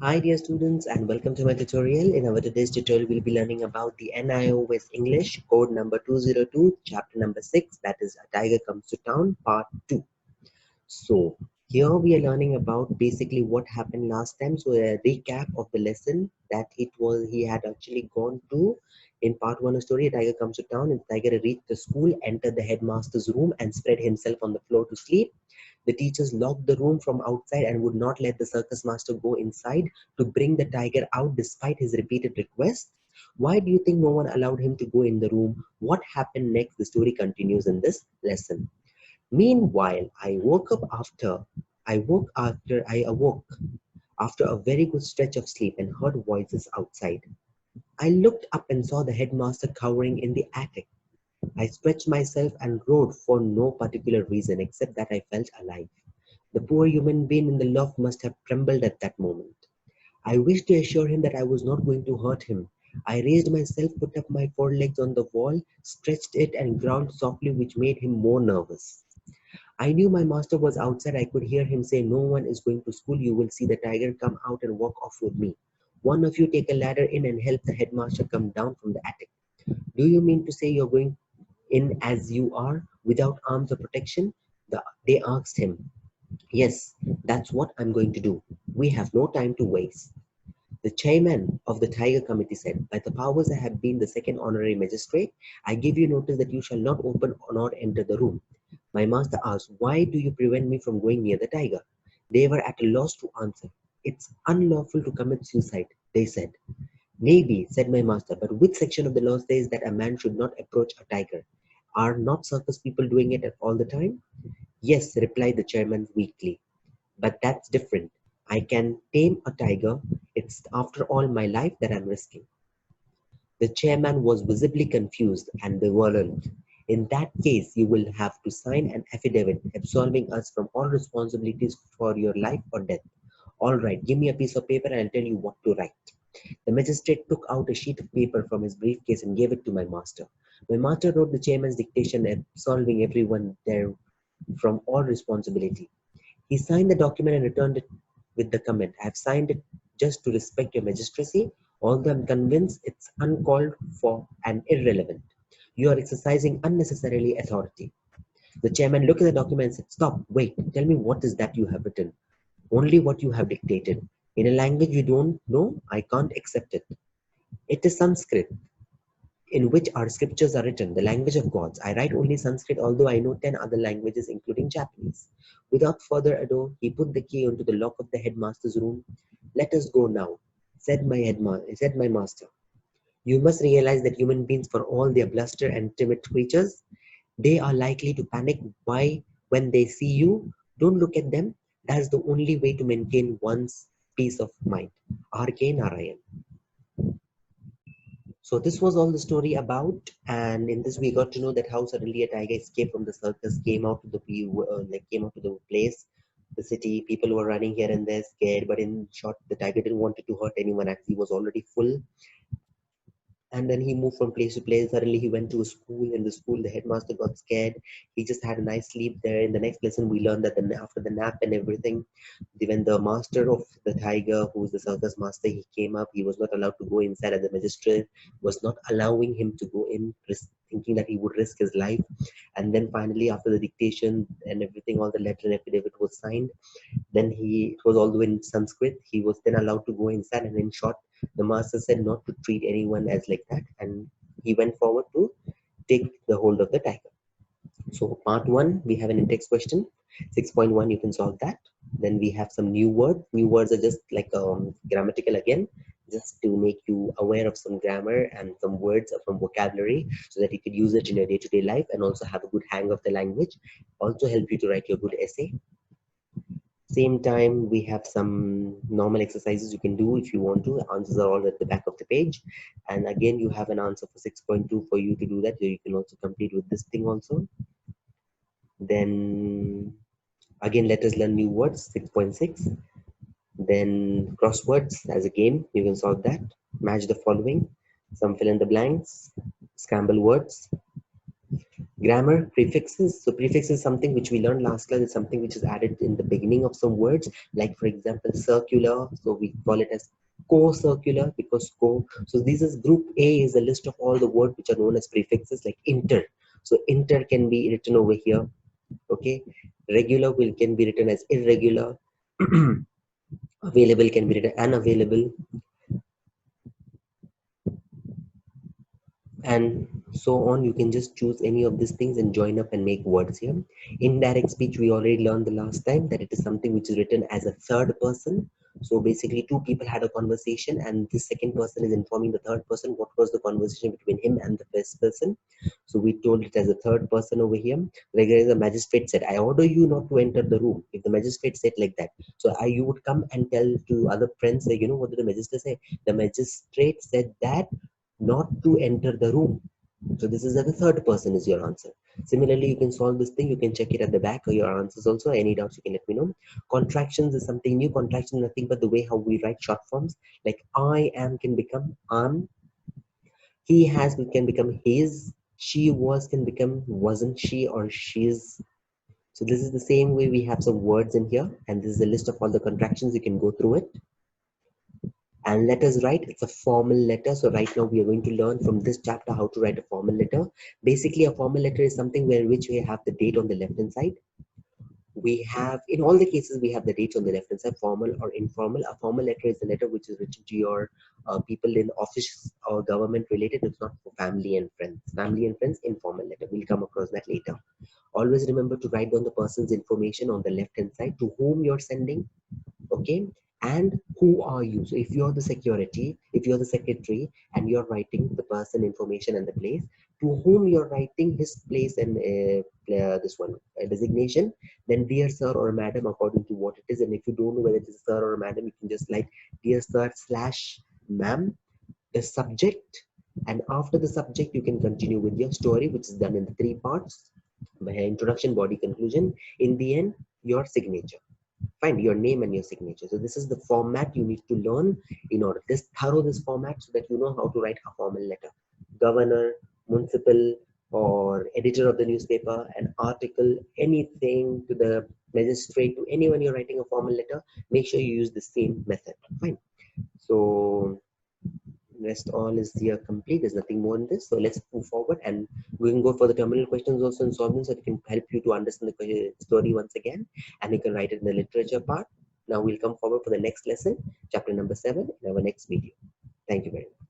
Hi dear students and welcome to my tutorial. In our today's tutorial we'll be learning about the NIO with English code number 202 chapter number 6, that is A Tiger Comes to Town part 2. So here we are learning about basically what happened last time. So a recap of the lesson that he had actually gone to in part 1 of story. A tiger comes to town and the tiger reached the school, entered the headmaster's room and spread himself on the floor to sleep. The teachers locked the room from outside and would not let the circus master go inside to bring the tiger out despite his repeated requests. Why do you think no one allowed him to go in the room? What happened next? The story continues in this lesson. Meanwhile, I awoke after a very good stretch of sleep and heard voices outside. I looked up and saw the headmaster cowering in the attic. I stretched myself and rode for no particular reason except that I felt alive. The poor human being in the loft must have trembled at that moment. I wished to assure him that I was not going to hurt him. I raised myself, put up my forelegs on the wall, stretched it, and growled softly, which made him more nervous. I knew my master was outside. I could hear him say, "No one is going to school. You will see the tiger come out and walk off with me. One of you take a ladder in and help the headmaster come down from the attic." "Do you mean to say you're going in as you are, without arms or protection?" They asked him. "Yes, that's what I'm going to do. We have no time to waste." The chairman of the Tiger Committee said, "By the powers I have been the second honorary magistrate, I give you notice that you shall not open or not enter the room." My master asked, "Why do you prevent me from going near the tiger?" They were at a loss to answer. "It's unlawful to commit suicide," they said. "Maybe," said my master, "but which section of the law says that a man should not approach a tiger? Are not circus people doing it all the time?" "Yes," replied the chairman weakly, "but that's different. I can tame a tiger. It's after all my life that I'm risking." The chairman was visibly confused and bewildered. "In that case, you will have to sign an affidavit absolving us from all responsibilities for your life or death." "All right, give me a piece of paper and I'll tell you what to write." The magistrate took out a sheet of paper from his briefcase and gave it to my master. My master wrote the chairman's dictation absolving everyone there from all responsibility. He signed the document and returned it with the comment, "I have signed it just to respect your magistracy, although I'm convinced it's uncalled for and irrelevant. You are exercising unnecessarily authority." The chairman looked at the document and said, "Stop, wait, tell me what is that you have written." "Only what you have dictated. In a language you don't know, I can't accept it." "It is Sanskrit, in which our scriptures are written, the language of gods. I write only Sanskrit, although I know 10 other languages, including Japanese." Without further ado, he put the key onto the lock of the headmaster's room. "Let us go now," said my master. "You must realize that human beings, for all their bluster and timid creatures, they are likely to panic. Why, when they see you, don't look at them. That's the only way to maintain one's peace of mind. R.K. Narayan." So this was all the story about, and in this we got to know that how suddenly a tiger escaped from the circus, came out to the came out to the place, the city. People were running here and there, scared. But in short, the tiger didn't want to hurt anyone, as he was already full. And then he moved from place to place. Suddenly he went to a school. In the school, the headmaster got scared. He just had a nice sleep there. In the next lesson, we learned that after the nap and everything, when the master of the tiger, who's the circus master, he came up, he was not allowed to go inside, and the magistrate was not allowing him to go in, thinking that he would risk his life. And then finally, after the dictation and everything, all the letter and affidavit was signed. Then it was all the way in Sanskrit. He was then allowed to go inside, and in short, the master said not to treat anyone as like that, and he went forward to take the hold of the tiger. So part one, we have an in-text question. 6.1, you can solve that. Then we have some new words. New words are just like grammatical again, just to make you aware of some grammar and some words from vocabulary, so that you could use it in your day-to-day life and also have a good hang of the language. Also help you to write your good essay. Same time, we have some normal exercises you can do if you want to. Answers are all at the back of the page. And again, you have an answer for 6.2 for you to do that. So you can also complete with this thing also. Then again, let us learn new words, 6.6. Then crosswords as a game, you can solve that. Match the following, some fill in the blanks, scramble words. Grammar, prefixes. So prefix is something which we learned last class. It's something which is added in the beginning of some words, like for example, circular. So we call it as co-circular because co. So this is group A is a list of all the words which are known as prefixes, like inter. So inter can be written over here. Okay, regular will can be written as irregular. Available can be written unavailable, and so on. You can just choose any of these things and join up and make words here. Indirect speech, we already learned the last time that it is something which is written as a third person. So basically two people had a conversation and the second person is informing the third person what was the conversation between him and the first person. So we told it as a third person over here. Like the magistrate said, I order you not to enter the room. If the magistrate said like that, so you would come and tell to other friends, like, what did the magistrate say? The magistrate said that not to enter the room. So this is that the third person is your answer. Similarly, you can solve this thing. You can check it at the back or your answers also. Any doubts, you can let me know. Contractions is something new. Contraction is nothing but the way how we write short forms. Like I am can become am. He has can become his. She was can become wasn't she or she's. So this is the same way we have some words in here. And this is a list of all the contractions. You can go through it. And letters write, it's a formal letter. So right now we are going to learn from this chapter how to write a formal letter. Basically, a formal letter is something where which we have the date on the left hand side. We have, in all the cases, we have the dates on the left hand side, formal or informal. A formal letter is a letter which is written to your people in office or government related. It's not for family and friends. Family and friends, informal letter. We'll come across that later. Always remember to write down the person's information on the left hand side, to whom you're sending, okay, and who are you. So if you're the security, if you're the secretary and you're writing the person information and the place, to whom you're writing his place and this one designation, then dear sir or madam according to what it is. And if you don't know whether it is sir or madam, you can just like dear sir slash ma'am, the subject, and after the subject you can continue with your story, which is done in the three parts: introduction, body, conclusion. In the end, your signature. Find your name and your signature. So this is the format you need to learn in order this thorough this format, so that you know how to write a formal letter. Governor, municipal, or editor of the newspaper, an article, anything, to the magistrate, to anyone you're writing a formal letter, make sure you use the same method. Fine. So rest all is here complete. There's nothing more in this. So let's move forward and we can go for the terminal questions also and solve them, so it can help you to understand the story once again, and you can write it in the literature part. Now we'll come forward for the next lesson, chapter number 7, in our next video. Thank you very much.